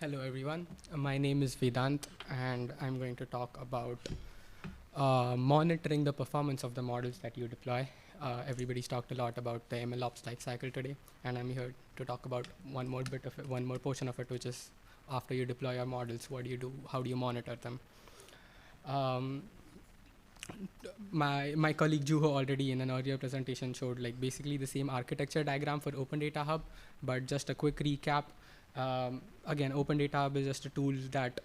Hello everyone, my name is Vedant and I'm going to talk about monitoring the performance of the models that you deploy. Everybody's talked a lot about the MLOps lifecycle today, and I'm here to talk about one more bit of it, one more portion of it, which is after you deploy your models, what do you do? How do you monitor them? Um, my colleague Juho already in an earlier presentation showed like basically the same architecture diagram for Open Data Hub, but just a quick recap. Again, Open Data Hub is just a tool that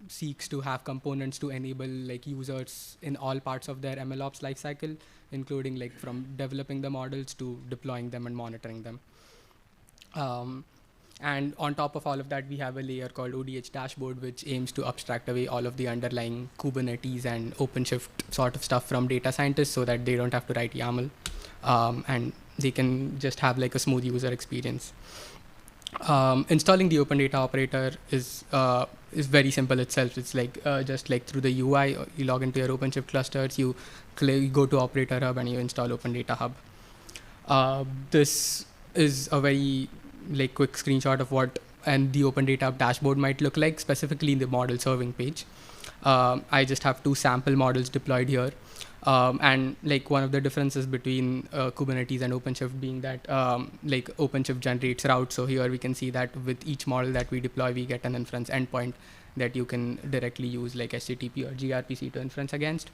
seeks to have components to enable like users in all parts of their MLOps lifecycle, including like from developing the models to deploying them and monitoring them. Um, and on top of all of that, we have a layer called ODH dashboard, which aims to abstract away all of the underlying Kubernetes and OpenShift sort of stuff from data scientists so that they don't have to write YAML, and they can just have like a smooth user experience. Installing the Open Data Operator is very simple itself. It's like just like through the UI, you log into your OpenShift clusters, you go to Operator Hub, and you install Open Data Hub. This is a very like quick screenshot of what and the Open Data Hub dashboard might look like, specifically in the model serving page. I just have two sample models deployed here. And like one of the differences between Kubernetes and OpenShift being that like OpenShift generates routes. So here we can see that with each model that we deploy, we get an inference endpoint that you can directly use like HTTP or gRPC to inference against.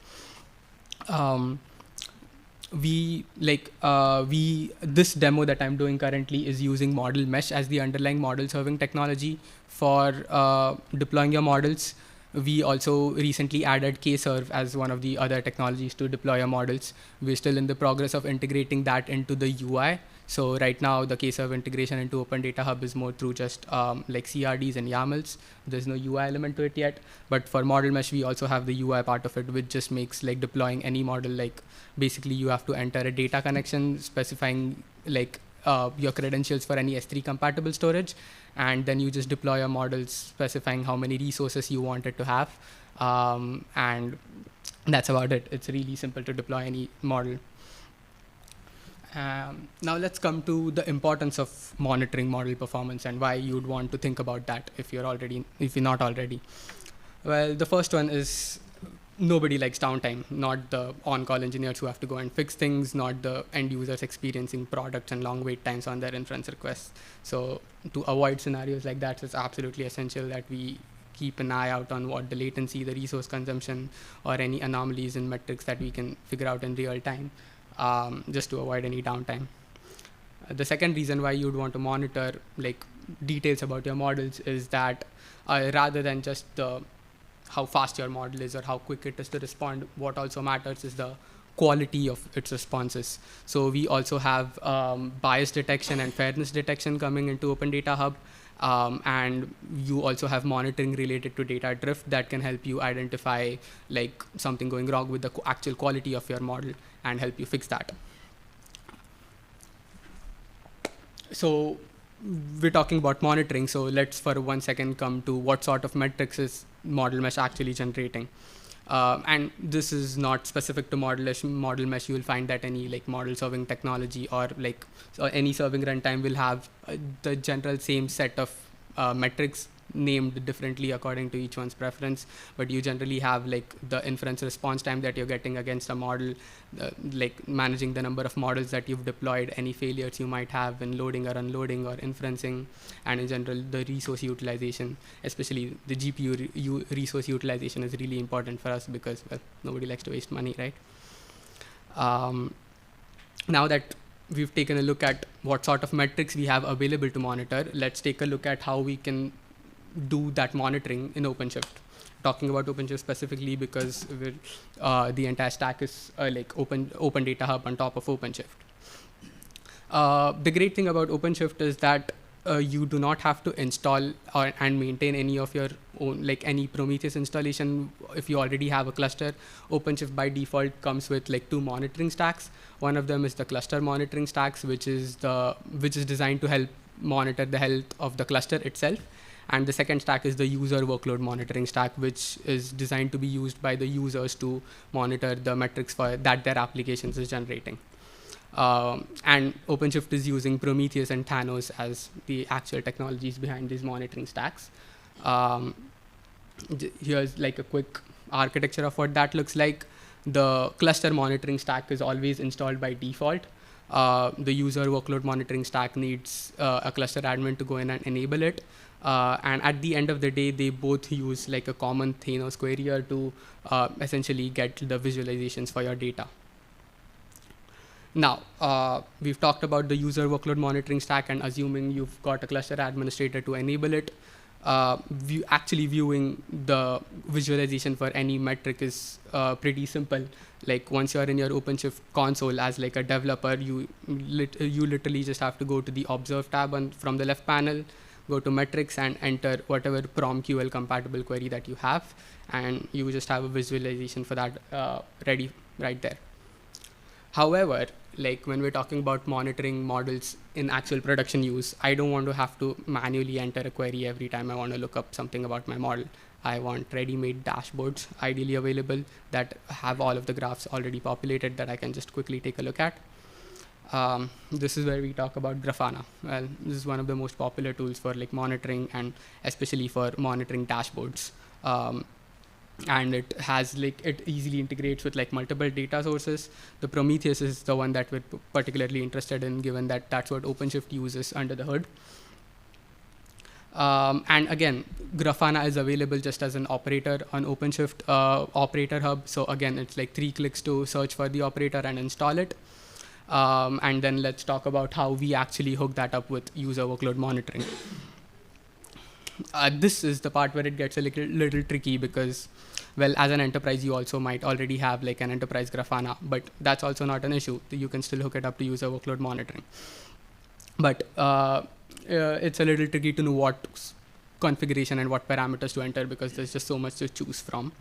This demo that I'm doing currently is using model mesh as the underlying model serving technology for deploying your models. We also recently added Kserve as one of the other technologies to deploy your models. We're still in the progress of integrating that into the UI. So right now, the Kserve integration into Open Data Hub is more through just like CRDs and YAMLs. There's no UI element to it yet. But for model mesh, we also have the UI part of it, which just makes like deploying any model like basically you have to enter a data connection specifying like your credentials for any S3 compatible storage, and then you just deploy your models specifying how many resources you want it to have, and that's about it. It's really simple to deploy any model. Now let's come to the importance of monitoring model performance and why you'd want to think about that if you're not already. Well, the first one is nobody likes downtime, not the on-call engineers who have to go and fix things, not the end users experiencing products and long wait times on their inference requests. So to avoid scenarios like that, it's absolutely essential that we keep an eye out on what the latency, the resource consumption, or any anomalies in metrics that we can figure out in real time, just to avoid any downtime. The second reason why you'd want to monitor like details about your models is that rather than just how fast your model is or how quick it is to respond, what also matters is the quality of its responses. So we also have bias detection and fairness detection coming into Open Data Hub. And you also have monitoring related to data drift that can help you identify like something going wrong with the actual quality of your model and help you fix that. So we're talking about monitoring. So let's for 1 second come to what sort of metrics is model mesh actually generating. And this is not specific to model mesh. You will find that any like model serving technology or like any serving runtime will have the general same set of metrics named differently according to each one's preference, but you generally have like the inference response time that you're getting against a model, like managing the number of models that you've deployed, any failures you might have in loading or unloading or inferencing, and in general the resource utilization, especially the GPU resource utilization is really important for us because, well, nobody likes to waste money, right? Now that we've taken a look at what sort of metrics we have available to monitor, let's take a look at how we can do that monitoring in OpenShift. Talking about OpenShift specifically because the entire stack is like Open Data Hub on top of OpenShift. The great thing about OpenShift is that you do not have to install and maintain any of your own, like any Prometheus installation. If you already have a cluster, OpenShift by default comes with like two monitoring stacks. One of them is the cluster monitoring stacks, which is designed to help monitor the health of the cluster itself. And the second stack is the user workload monitoring stack, which is designed to be used by the users to monitor the metrics that their applications is generating. And OpenShift is using Prometheus and Thanos as the actual technologies behind these monitoring stacks. Um, Here's like a quick architecture of what that looks like. The cluster monitoring stack is always installed by default. The user workload monitoring stack needs a cluster admin to go in and enable it. And at the end of the day, they both use like a common Thanos query to essentially get the visualizations for your data. Now, we've talked about the user workload monitoring stack, and assuming you've got a cluster administrator to enable it, actually viewing the visualization for any metric is pretty simple. Like once you're in your OpenShift console as like a developer, you literally just have to go to the Observe tab from the left panel, go to metrics and enter whatever PromQL compatible query that you have, and you just have a visualization for that ready right there. However, like when we're talking about monitoring models in actual production use, I don't want to have to manually enter a query every time I want to look up something about my model. I want ready-made dashboards ideally available that have all of the graphs already populated that I can just quickly take a look at. This is where we talk about Grafana. Well, this is one of the most popular tools for like monitoring, and especially for monitoring dashboards. And it has like, it easily integrates with like multiple data sources. The Prometheus is the one that we're particularly interested in, given that that's what OpenShift uses under the hood. And again, Grafana is available just as an operator on OpenShift Operator Hub. So again, it's like 3 clicks to search for the operator and install it. And then let's talk about how we actually hook that up with user workload monitoring. This is the part where it gets a little tricky because, well, as an enterprise, you also might already have like an enterprise Grafana, but that's also not an issue. You can still hook it up to user workload monitoring. But it's a little tricky to know what configuration and what parameters to enter because there's just so much to choose from.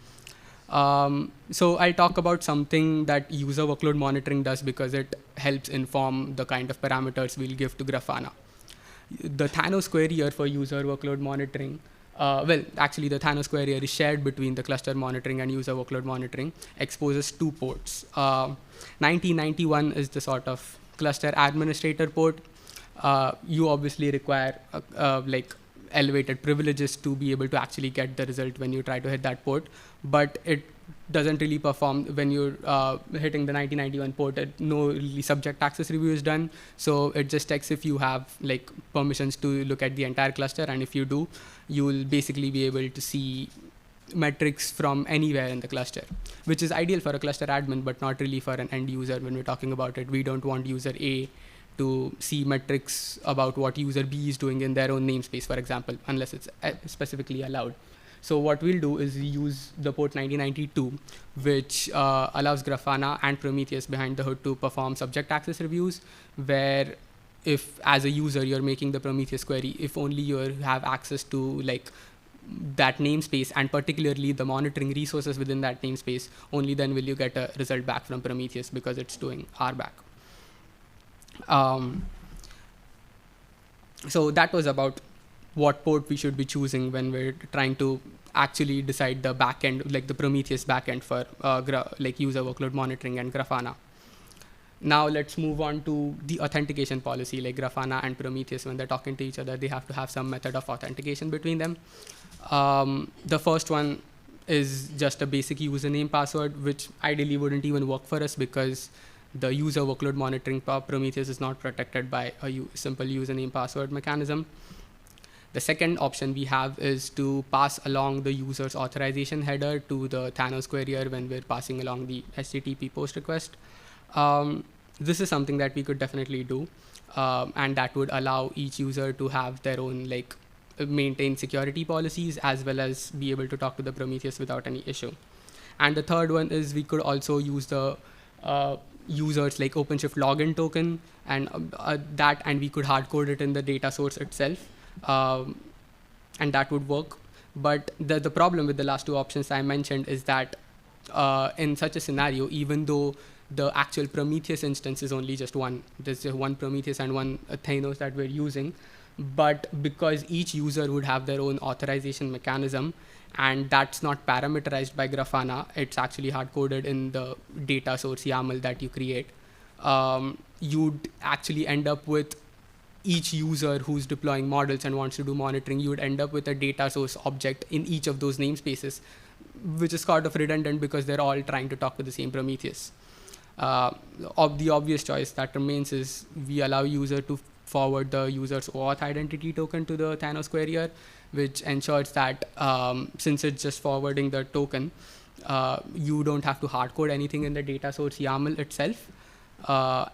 So I'll talk about something that user workload monitoring does because it helps inform the kind of parameters we'll give to Grafana. The Thanos query for user workload monitoring, well, actually the Thanos query is shared between the cluster monitoring and user workload monitoring, exposes 2 ports. 1991 is the sort of cluster administrator port. You obviously require like elevated privileges to be able to actually get the result when you try to hit that port, but it doesn't really perform when you're hitting the 1991 port. No really subject access review is done, so it just checks if you have like permissions to look at the entire cluster, and if you do, you will basically be able to see metrics from anywhere in the cluster, which is ideal for a cluster admin, but not really for an end user. When we're talking about it, we don't want user A to see metrics about what user B is doing in their own namespace, for example, unless it's specifically allowed. So what we'll do is use the port 9092, which allows Grafana and Prometheus behind the hood to perform subject access reviews, where if as a user you're making the Prometheus query, if only you have access to like that namespace and particularly the monitoring resources within that namespace, only then will you get a result back from Prometheus because it's doing RBAC. So that was about what port we should be choosing when we're trying to actually decide the backend, like the Prometheus backend for like user workload monitoring and Grafana. Now let's move on to the authentication policy. Like Grafana and Prometheus, when they're talking to each other, they have to have some method of authentication between them. The first one is just a basic username password, which ideally wouldn't even work for us because the user workload monitoring Prometheus is not protected by a simple username password mechanism. The second option we have is to pass along the user's authorization header to the Thanos querier when we're passing along the HTTP post request. This is something that we could definitely do, and that would allow each user to have their own like maintain security policies as well as be able to talk to the Prometheus without any issue. And the third one is we could also use the users like OpenShift login token and and we could hard code it in the data source itself, and that would work. But the problem with the last two options I mentioned is that in such a scenario, even though the actual Prometheus instance is only just one, there's just one Prometheus and one Thanos that we're using, but because each user would have their own authorization mechanism and that's not parameterized by Grafana, it's actually hard-coded in the data source YAML that you create, you'd actually end up with each user who's deploying models and wants to do monitoring, you would end up with a data source object in each of those namespaces, which is sort of redundant because they're all trying to talk to the same Prometheus. The obvious choice that remains is we allow user to forward the user's OAuth identity token to the Thanos querier, which ensures that since it's just forwarding the token, you don't have to hardcode anything in the data source YAML itself.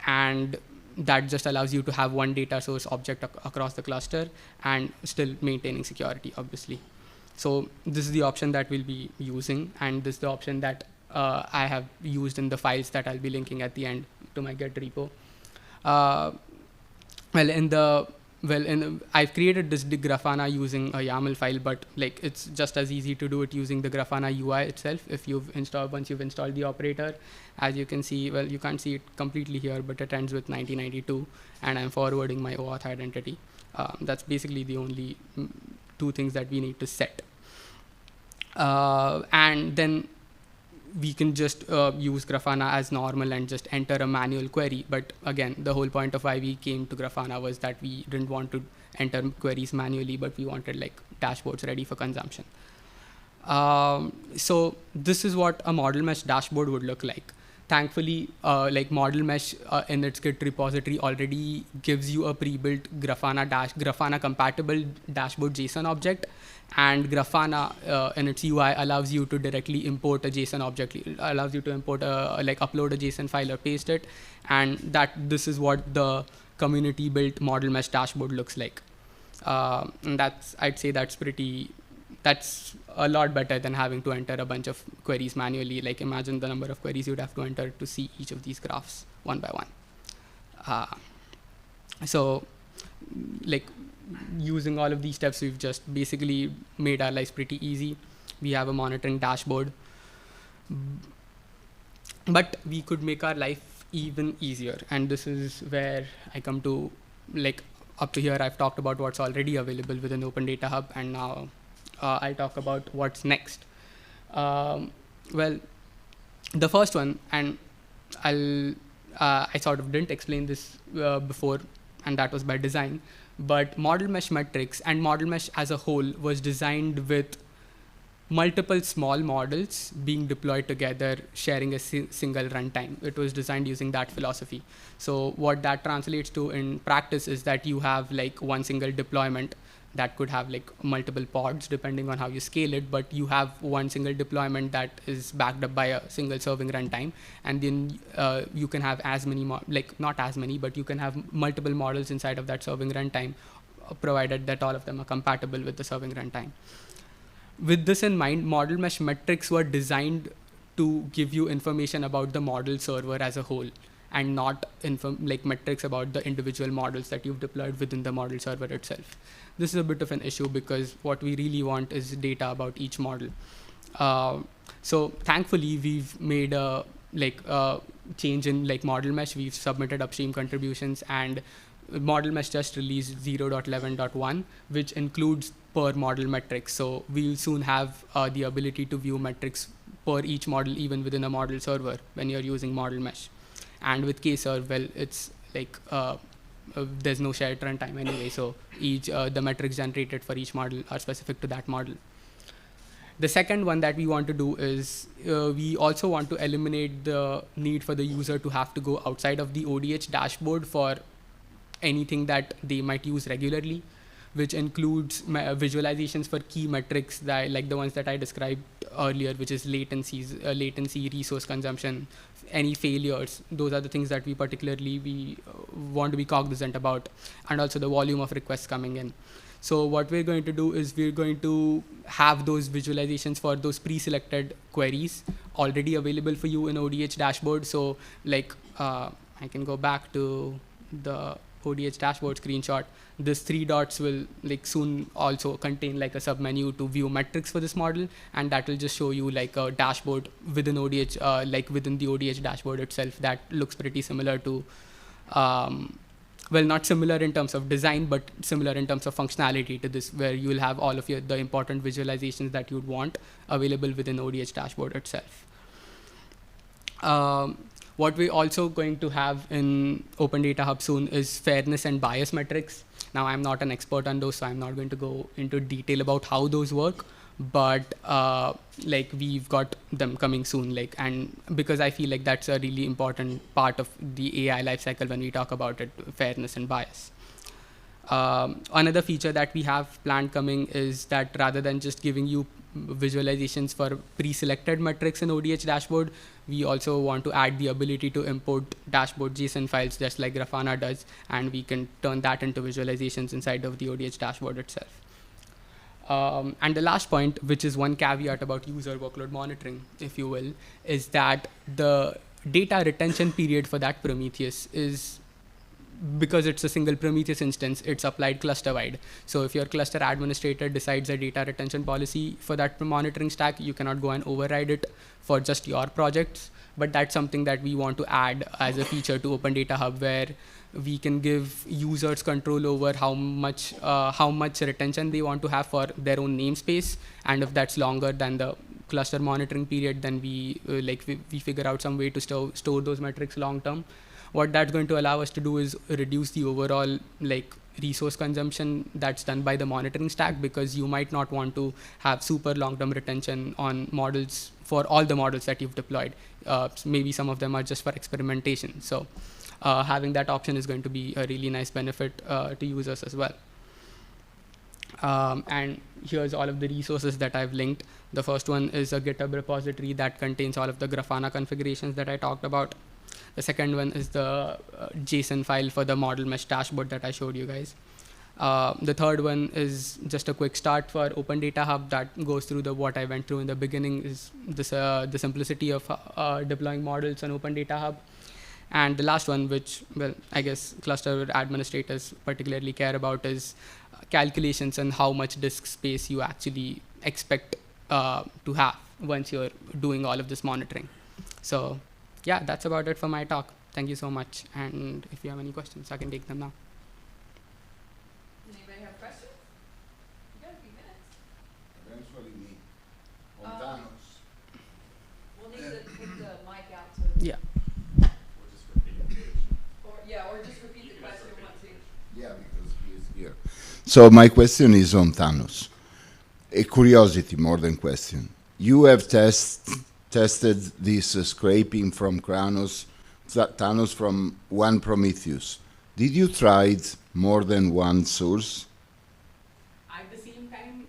And that just allows you to have one data source object across the cluster and still maintaining security, obviously. So this is the option that we'll be using, and this is the option that I have used in the files that I'll be linking at the end to my Git repo. I've created this Grafana using a YAML file, but like it's just as easy to do it using the Grafana UI itself. If once you've installed the operator, as you can see, well, you can't see it completely here, but it ends with 1992, and I'm forwarding my OAuth identity. That's basically the only two things that we need to set. And then we can just use Grafana as normal and just enter a manual query. But again, the whole point of why we came to Grafana was that we didn't want to enter queries manually, but we wanted like dashboards ready for consumption. So this is what a model mesh dashboard would look like. Thankfully, like model mesh in its Git repository already gives you a pre-built Grafana compatible dashboard JSON object, and Grafana in its UI allows you to directly import a JSON object. It allows you to import upload a JSON file or paste it, and this is what the community built model mesh dashboard looks like. And I'd say that's a lot better than having to enter a bunch of queries manually. Like imagine the number of queries you'd have to enter to see each of these graphs one by one. So like using all of these steps, we've just basically made our lives pretty easy. We have a monitoring dashboard, but we could make our life even easier. And this is where I come to, like up to here, I've talked about what's already available within Open Data Hub, and now I'll talk about what's next. Well, the first one, and I sort of didn't explain this before, and that was by design, but model mesh metrics and model mesh as a whole was designed with multiple small models being deployed together, sharing a single runtime. It was designed using that philosophy. So what that translates to in practice is that you have like one single deployment that could have like multiple pods depending on how you scale it, but you have one single deployment that is backed up by a single serving runtime, and then you can have as many, not as many, but you can have multiple models inside of that serving runtime, provided that all of them are compatible with the serving runtime. With this in mind, model mesh metrics were designed to give you information about the model server as a whole, and not metrics about the individual models that you've deployed within the model server itself. This is a bit of an issue because what we really want is data about each model. So thankfully, we've made a change in model mesh. We've submitted upstream contributions, and model mesh just released 0.11.1, which includes per model metrics. So we'll soon have the ability to view metrics per each model, even within a model server when you're using model mesh. And with Kserve, well, it's there's no shared runtime anyway, so the metrics generated for each model are specific to that model. The second one that we want to do is we also want to eliminate the need for the user to have to go outside of the ODH dashboard for anything that they might use regularly, which includes visualizations for key metrics that, like the ones that I described earlier, which is latency, resource consumption, any failures. Those are the things that we particularly want to be cognizant about, and also the volume of requests coming in. So what we're going to do is we're going to have those visualizations for those pre-selected queries already available for you in ODH dashboard. So I can go back to the ODH dashboard screenshot. This 3 dots will soon also contain a submenu to view metrics for this model, and that will just show you a dashboard within ODH, within the ODH dashboard itself, that looks pretty similar to well, not similar in terms of design, but similar in terms of functionality to this, where you will have all of the important visualizations that you'd want available within ODH dashboard itself. What we're also going to have in Open Data Hub soon is fairness and bias metrics. Now, I'm not an expert on those, so I'm not going to go into detail about how those work, but like we've got them coming soon, like, and because I feel like that's a really important part of the AI lifecycle when we talk about it, fairness and bias. Another feature that we have planned coming is that rather than just giving you visualizations for pre-selected metrics in ODH dashboard, we also want to add the ability to import dashboard JSON files just like Grafana does, and we can turn that into visualizations inside of the ODH dashboard itself. And the last point, which is one caveat about user workload monitoring, if you will, is that the data retention period for that Prometheus is, because it's a single Prometheus instance, it's applied cluster-wide. So if your cluster administrator decides a data retention policy for that monitoring stack, you cannot go and override it for just your projects. But that's something that we want to add as a feature to Open Data Hub, where we can give users control over how much retention they want to have for their own namespace. And if that's longer than the cluster monitoring period, then we figure out some way to store those metrics long term. What that's going to allow us to do is reduce the overall resource consumption that's done by the monitoring stack, because you might not want to have super long-term retention on models for all the models that you've deployed. Maybe some of them are just for experimentation. So having that option is going to be a really nice benefit to users as well. And here's all of the resources that I've linked. The first one is a GitHub repository that contains all of the Grafana configurations that I talked about. The second one is the JSON file for the model mesh dashboard that I showed you guys. The third one is just a quick start for Open Data Hub that goes through what I went through in the beginning, is this, the simplicity of deploying models on Open Data Hub. And the last one, which, well, I guess cluster administrators particularly care about, is calculations and how much disk space you actually expect to have once you're doing all of this monitoring. So yeah, that's about it for my talk. Thank you so much. And if you have any questions, I can take them now. Anybody have questions? You got a few minutes. Eventually me. Montanos. We'll need to put the mic out so. Yeah. Or just repeat it. Or just repeat the question once you. Yeah, because he is here. So my question is on Thanos. A curiosity more than question. You have tested this scraping from Thanos from one Prometheus. Did you try it more than one source? At the same time,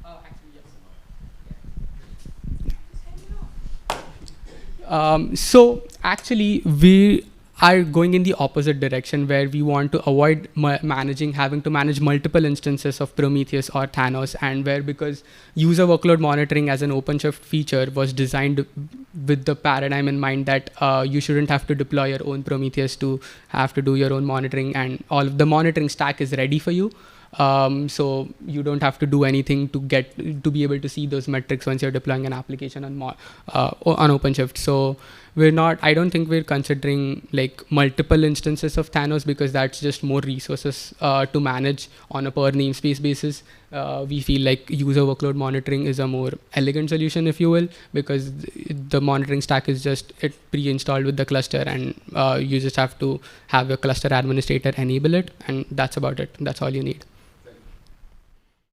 actually, yes. So actually, we are going in the opposite direction, where we want to avoid having to manage multiple instances of Prometheus or Thanos, and where, because user workload monitoring as an OpenShift feature was designed with the paradigm in mind that you shouldn't have to deploy your own Prometheus to have to do your own monitoring, and all of the monitoring stack is ready for you. So you don't have to do anything to be able to see those metrics once you're deploying an application on OpenShift. So I don't think we're considering multiple instances of Thanos, because that's just more resources to manage on a per namespace basis. We feel like user workload monitoring is a more elegant solution, if you will, because the monitoring stack is just pre-installed with the cluster, and you just have to have a cluster administrator enable it, and that's about it. That's all you need.